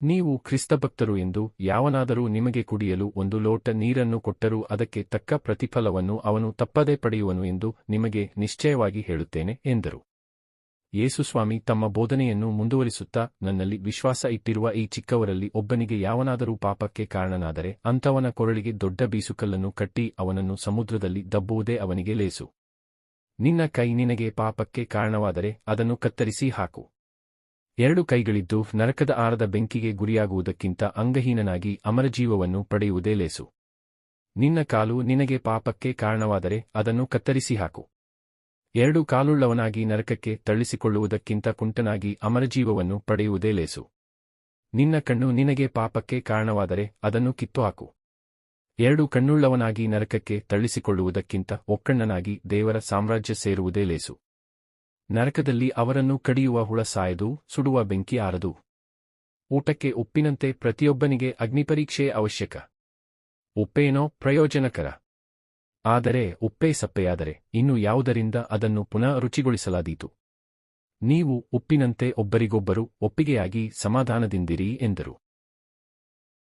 ನೀವು ಕ್ರಿಸ್ತಭಕ್ತರು ಎಂದು ಯಾವನಾದರೂ ನಿಮಗೆ ಕುಡಿಯಲು ಒಂದು ಲೋಟ ನೀರನ್ನು ಕೊಟ್ಟರೂ ಅದಕ್ಕೆ ತಕ್ಕ ಪ್ರತಿಫಲವನ್ನು ಅವನು ತಪ್ಪದೇ ಪಡೆಯುವನು ಎಂದು ನಿಮಗೆ ನಿಶ್ಚಯವಾಗಿ ಹೇಳುತ್ತೇನೆ ಎಂದರು. ಯೇಸುಸ್ವಾಮಿ ತಮ್ಮ ಬೋಧನೆಯನ್ನು ಮುಂದುವರಿಸುತ್ತಾ, ನನ್ನಲ್ಲಿ ವಿಶ್ವಾಸ ಇಟ್ಟಿರುವ ಈ ಚಿಕ್ಕವರಲ್ಲಿ ಒಬ್ಬನಿಗೆ ಯಾವನಾದರೂ ಪಾಪಕ್ಕೆ ಕಾರಣನಾದರೆ ಅಂಥವನ ಕೊರಳಿಗೆ ದೊಡ್ಡ ಬೀಸುಕಲ್ಲನ್ನು ಕಟ್ಟಿ ಅವನನ್ನು ಸಮುದ್ರದಲ್ಲಿ ದಬ್ಬುವುದೇ ಅವನಿಗೆ ಲೇಸು. ನಿನ್ನ ಕೈ ನಿನಗೆ ಪಾಪಕ್ಕೆ ಕಾರಣವಾದರೆ ಅದನ್ನು ಕತ್ತರಿಸಿ ಹಾಕು. 2 ಕೈಗಳಿದ್ದು ನರಕದ ಆರದ ಬೆಂಕಿಗೆ ಗುರಿಯಾಗುವುದಕ್ಕಿಂತ ಅಂಗಹೀನನಾಗಿ ಅಮರಜೀವವನ್ನು ಪಡೆಯುವುದೇ ಲೇಸು. ನಿನ್ನ ಕಾಲು ನಿನಗೆ ಪಾಪಕ್ಕೆ ಕಾರಣವಾದರೆ ಅದನ್ನು ಕತ್ತರಿಸಿ ಹಾಕು. 2 ಕಾಲುಳ್ಳವನಾಗಿ ನರಕಕ್ಕೆ ತಳ್ಳಿಸಿಕೊಳ್ಳುವುದಕ್ಕಿಂತ ಕುಂಟನಾಗಿ ಅಮರಜೀವವನ್ನು ಪಡೆಯುವುದೇ ಲೇಸು. ನಿನ್ನ ಕಣ್ಣು ನಿನಗೆ ಪಾಪಕ್ಕೆ ಕಾರಣವಾದರೆ ಅದನ್ನು ಕಿತ್ತುಹಾಕು. 2 ಕಣ್ಣುಳ್ಳವನಾಗಿ ನರಕಕ್ಕೆ ತಳ್ಳಿಸಿಕೊಳ್ಳುವುದಕ್ಕಿಂತ ಒಕ್ಕಣ್ಣನಾಗಿ ದೇವರ ಸಾಮ್ರಾಜ್ಯ ಸೇರುವುದೇ ಲೇಸು. ನರಕದಲ್ಲಿ ಅವರನ್ನು ಕಡಿಯುವ ಹುಳ ಸಾಯದು, ಸುಡುವ ಬೆಂಕಿ ಆರದು. ಊಟಕ್ಕೆ ಉಪ್ಪಿನಂತೆ ಪ್ರತಿಯೊಬ್ಬನಿಗೆ ಅಗ್ನಿಪರೀಕ್ಷೆ ಅವಶ್ಯಕ. ಉಪ್ಪೇನೋ ಪ್ರಯೋಜನಕರ. ಆದರೆ ಉಪ್ಪೇ ಸಪ್ಪೆಯಾದರೆ ಇನ್ನು ಯಾವುದರಿಂದ ಅದನ್ನು ಪುನಃ ರುಚಿಗೊಳಿಸಲಾದೀತು. ನೀವು ಉಪ್ಪಿನಂತೆ ಒಬ್ಬರಿಗೊಬ್ಬರು ಒಪ್ಪಿಗೆಯಾಗಿ ಸಮಾಧಾನದಿಂದಿರಿ ಎಂದರು.